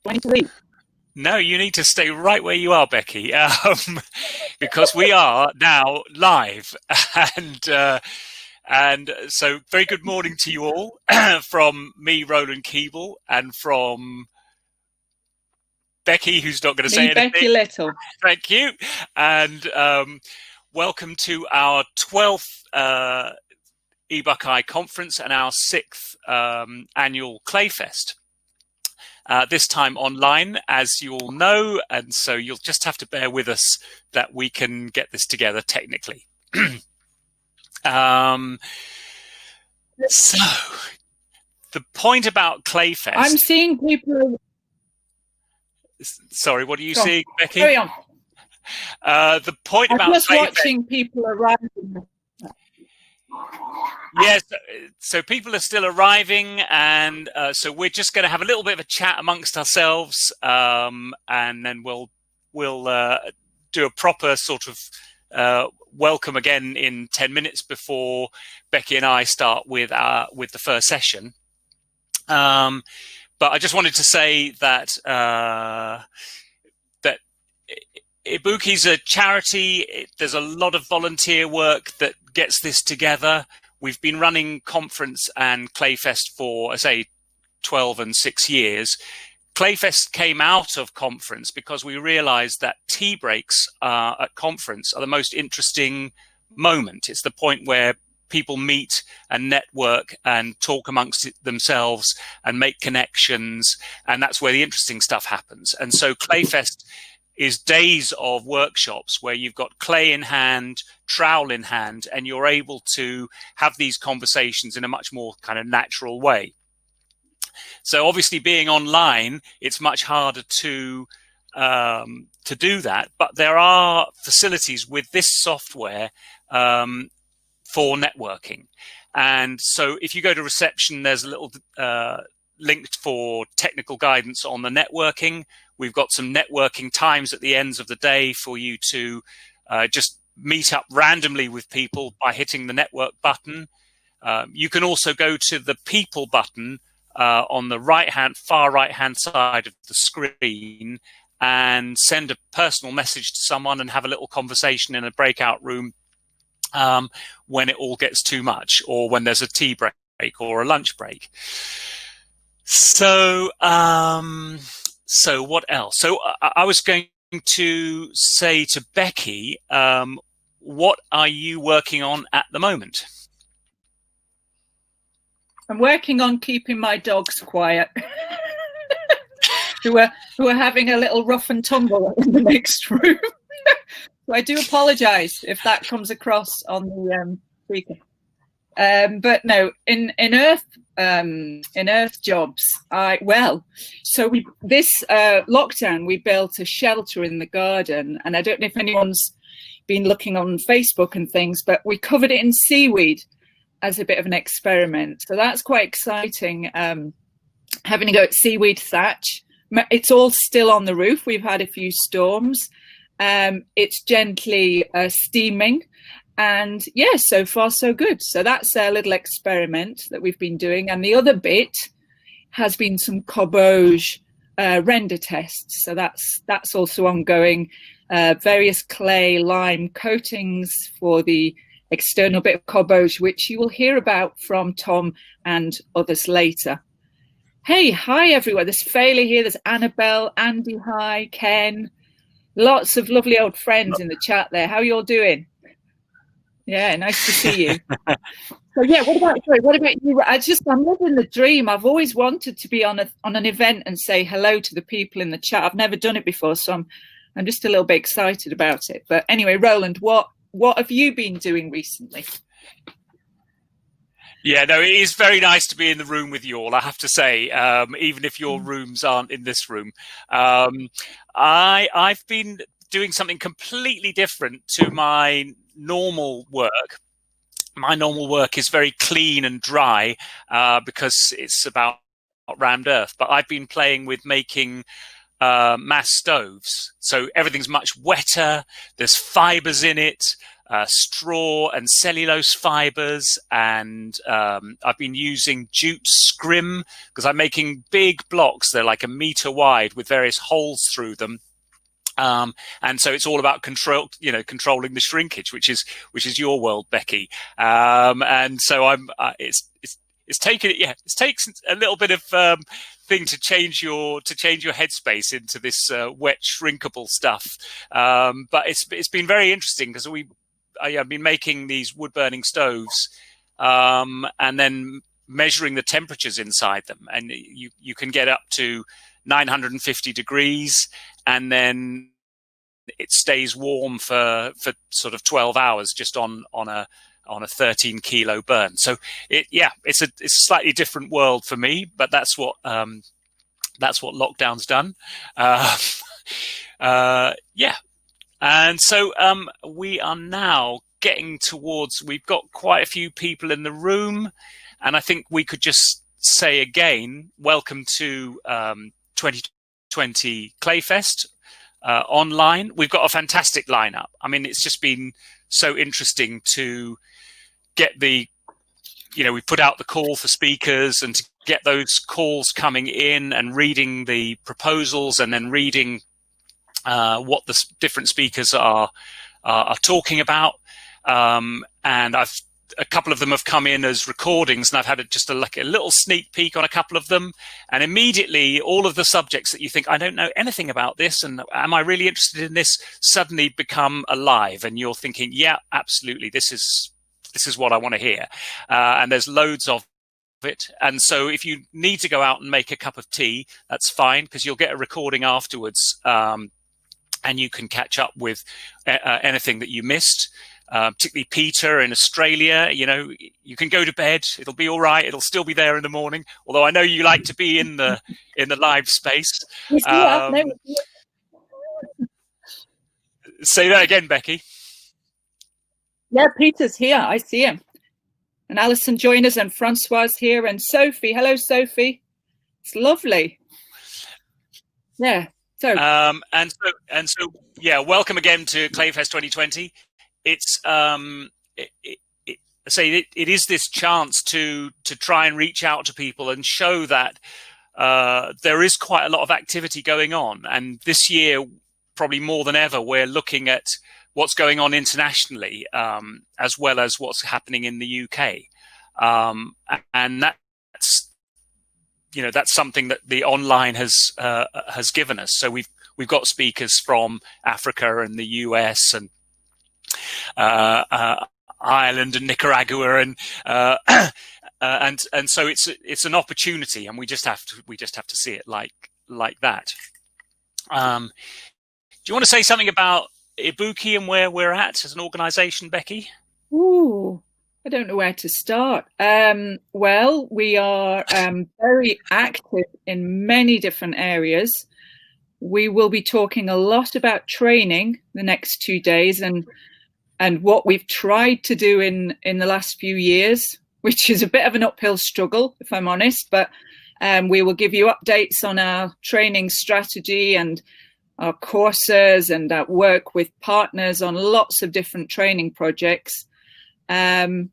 Do I need to leave? No, you need to stay right where you are, Becky, because we are now live. And so very good morning to you all from me, Roland Keeble, and from Becky, who's not going to say anything. Becky Little. Thank you. And welcome to our 12th eBuckeye conference and our 6th annual Clayfest. This time online, as you all know, and so you'll just have to bear with us that we can get this together technically. So, the point about Clayfest... I'm seeing people... Sorry, what are you seeing, Becky? Carry on. The point about I'm just Clayfest... watching people arriving. Yes, so people are still arriving, and so we're just going to have a little bit of a chat amongst ourselves, and then we'll do a proper sort of welcome again in 10 minutes before Becky and I start with the first session. But I just wanted to say that that Ibuki's a charity. There's a lot of volunteer work that gets this together. We've been running conference and Clayfest for, I say, 12 and 6 years. Clayfest came out of conference because we realized that tea breaks at conference are the most interesting moment. It's the point where people meet and network and talk amongst themselves and make connections. And that's where the interesting stuff happens. And so Clayfest is days of workshops where you've got clay in hand, trowel in hand, and you're able to have these conversations in a much more kind of natural way. So obviously being online, it's much harder to do that, but there are facilities with this software for networking. And so if you go to reception, there's a little link for technical guidance on the networking. We've got some networking times at the ends of the day for you to just meet up randomly with people by hitting the network button. You can also go to the people button on the far right-hand side of the screen and send a personal message to someone and have a little conversation in a breakout room when it all gets too much, or when there's a tea break or a lunch break. So, so what else? So I was going to say to Becky, what are you working on at the moment? I'm working on keeping my dogs quiet, who are having a little rough and tumble in the next room. So I do apologise if that comes across on the speaker. But no, in Earth jobs, this lockdown we built a shelter in the garden, and I don't know if anyone's been looking on Facebook and things, but we covered it in seaweed as a bit of an experiment. So that's quite exciting. Having a go at seaweed thatch. It's all still on the roof. We've had a few storms. It's gently steaming. And yeah, so far so good. So that's a little experiment that we've been doing. And the other bit has been some cobauge render tests. So that's also ongoing. Various clay lime coatings for the external bit of cobauge, which you will hear about from Tom and others later. Hey, hi everyone. There's Fayla here. There's Annabelle, Andy, hi, Ken. Lots of lovely old friends in the chat there. How are you all doing? Yeah, nice to see you. So yeah, what about you? I'm living the dream. I've always wanted to be on an event and say hello to the people in the chat. I've never done it before, so I'm just a little bit excited about it. But anyway, Roland, what have you been doing recently? Yeah, no, it is very nice to be in the room with you all, I have to say, even if your rooms aren't in this room. I've been doing something completely different to my normal work. My normal work is very clean and dry because it's about rammed earth. But I've been playing with making mass stoves. So everything's much wetter. There's fibers in it. straw and cellulose fibers, and I've been using jute scrim because I'm making big blocks. They're like 1 meter wide with various holes through them. And so it's all about controlling the shrinkage, which is your world, Becky. And so it's taken a little bit of thing to change your headspace into this wet shrinkable stuff. But it's been very interesting because I've been making these wood burning stoves, and then measuring the temperatures inside them, and you can get up to 950 degrees, and then it stays warm for sort of 12 hours just on a 13 kilo burn. So it's a slightly different world for me, but that's what lockdown's done. And so we are now getting towards, we've got quite a few people in the room, and I think we could just say again, welcome to 2020 Clayfest online. We've got a fantastic lineup. I mean, it's just been so interesting to get we put out the call for speakers and to get those calls coming in and reading the proposals and then reading what the different speakers are talking about. And a couple of them have come in as recordings, and I've had just a little sneak peek on a couple of them. And immediately all of the subjects that you think, I don't know anything about this, and am I really interested in this, suddenly become alive. And you're thinking, yeah, absolutely, this is what I want to hear. And there's loads of it. And so if you need to go out and make a cup of tea, that's fine, because you'll get a recording afterwards, and you can catch up with anything that you missed. Particularly Peter in Australia, you can go to bed. It'll be all right. It'll still be there in the morning. Although I know you like to be in the live space. Say that again, Becky. Yeah, Peter's here. I see him. And Alison joined us, and Francois here, and Sophie. Hello, Sophie. It's lovely. Yeah. So and so welcome again to Clayfest 2020. It's it is this chance to try and reach out to people and show that there is quite a lot of activity going on. And this year, probably more than ever, we're looking at what's going on internationally, as well as what's happening in the UK. And that's something that the online has given us. So we've got speakers from Africa and the US and Ireland and Nicaragua, and so it's an opportunity, and we just have to see it like that. Do you want to say something about Ibuki and where we're at as an organisation, Becky? Ooh, I don't know where to start. Well, we are very active in many different areas. We will be talking a lot about training the next 2 days, and what we've tried to do in the last few years, which is a bit of an uphill struggle, if I'm honest, but we will give you updates on our training strategy and our courses and our work with partners on lots of different training projects. And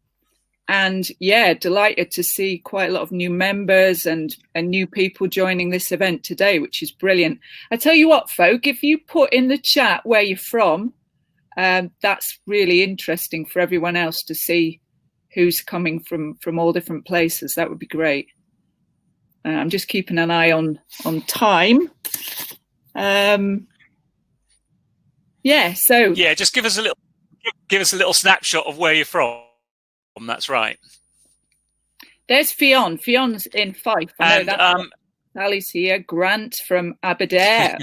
yeah, delighted to see quite a lot of new members and new people joining this event today, which is brilliant. I tell you what, folk, if you put in the chat where you're from, that's really interesting for everyone else to see who's coming from all different places. That would be great. I'm just keeping an eye on time. Just give us a little snapshot of where you're from. That's right. There's Fionn. Fionn's in Fife. I know Sally's here. Grant from Aberdare.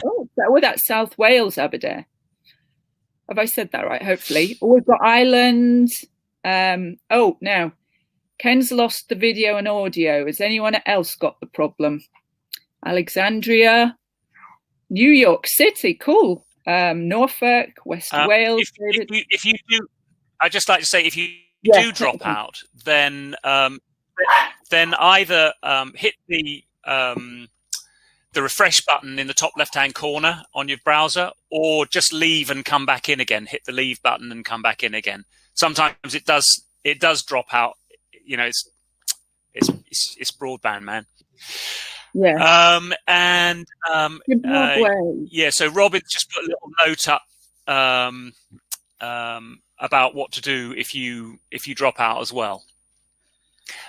That's South Wales, Aberdare. Have I said that right? Hopefully. We've got Ireland. No. Ken's lost the video and audio. Has anyone else got the problem? Alexandria. New York City. Cool. Norfolk, West Wales. If you do, I'd just like to say, if you do drop out, then either hit the the refresh button in the top left-hand corner on your browser, or just leave and come back in again. Hit the leave button and come back in again. Sometimes it does drop out. You know, it's broadband, man. Yeah. Yeah. So Robin just put a little note up about what to do if you drop out as well.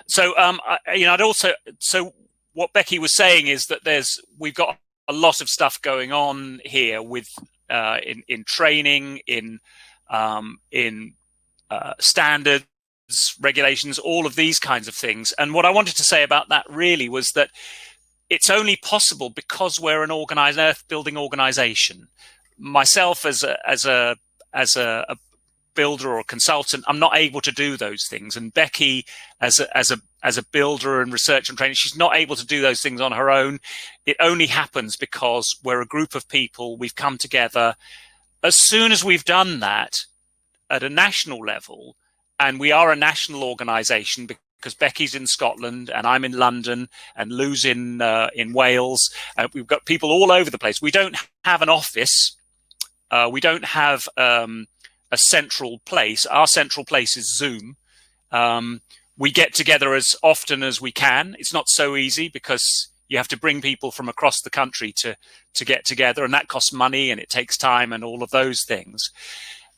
So I'd also, so what Becky was saying is that we've got a lot of stuff going on here with in training, in standards, regulations, all of these kinds of things. And what I wanted to say about that really was that it's only possible because we're an earth building organization. Myself as a builder or consultant, I'm not able to do those things. And Becky as a builder and research and training, she's not able to do those things on her own. It only happens because we're a group of people. We've come together. As soon as we've done that at a national level, and we are a national organization because Becky's in Scotland and I'm in London and Lou's in Wales. We've got people all over the place. We don't have an office. We don't have a central place. Our central place is Zoom. We get together as often as we can. It's not so easy because you have to bring people from across the country to get together, and that costs money and it takes time and all of those things.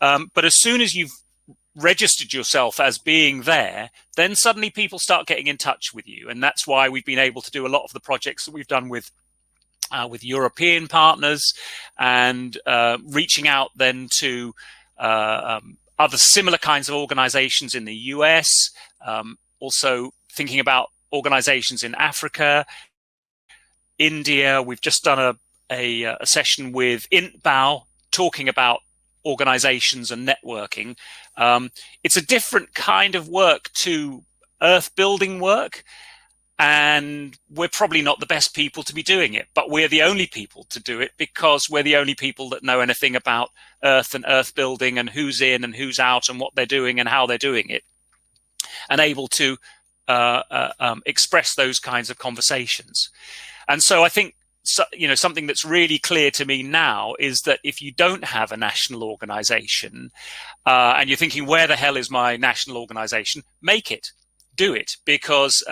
But as soon as you've registered yourself as being there, then suddenly people start getting in touch with you. And that's why we've been able to do a lot of the projects that we've done with European partners, and reaching out then to other similar kinds of organizations in the US, also thinking about organizations in Africa, India. We've just done a session with INTBAU talking about organizations and networking. It's a different kind of work to earth building work, and we're probably not the best people to be doing it, but we're the only people to do it because we're the only people that know anything about earth and earth building and who's in and who's out and what they're doing and how they're doing it, and able to express those kinds of conversations. And so I think, something that's really clear to me now is that if you don't have a national organization and you're thinking, where the hell is my national organization? Make it, do it, because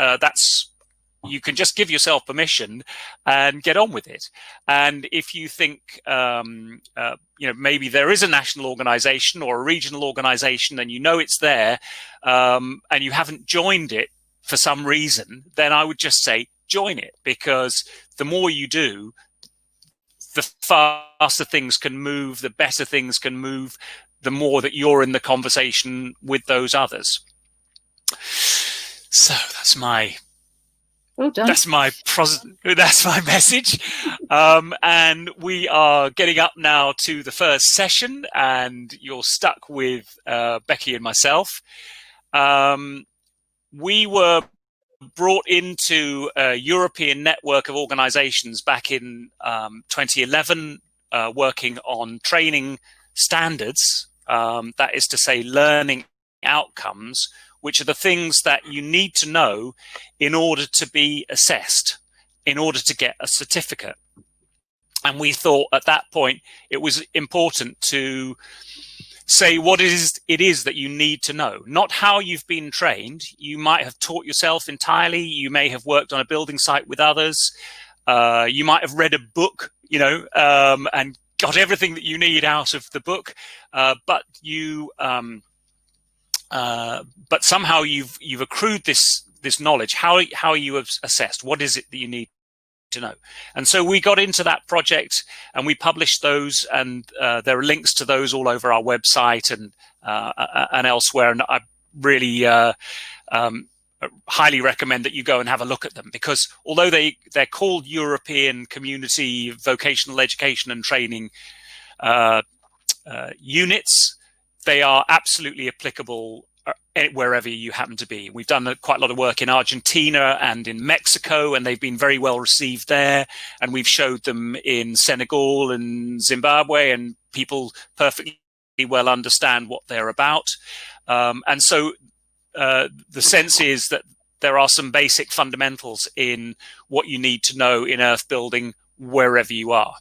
you can just give yourself permission and get on with it. And if you think, maybe there is a national organization or a regional organization and it's there, and you haven't joined it for some reason, then I would just say join it, because the more you do, the faster things can move, the better things can move, the more that you're in the conversation with those others. So that's my well done. That's my message. And we are getting up now to the first session, and you're stuck with Becky and myself. We were brought into a European network of organizations back in 2011, working on training standards, that is to say learning outcomes, which are the things that you need to know in order to be assessed, in order to get a certificate. And we thought at that point it was important to say what it is that you need to know, not how you've been trained. You might have taught yourself entirely. You may have worked on a building site with others. You might have read a book, and got everything that you need out of the book. But somehow you've accrued this knowledge. How are you assessed? What is it that you need to know? And so we got into that project and we published those, and there are links to those all over our website and elsewhere. And I really highly recommend that you go and have a look at them, because although they're called European Community Vocational Education and Training units, they are absolutely applicable wherever you happen to be. We've done quite a lot of work in Argentina and in Mexico, and they've been very well received there. And we've showed them in Senegal and Zimbabwe, and people perfectly well understand what they're about. And so the sense is that there are some basic fundamentals in what you need to know in earth building, wherever you are.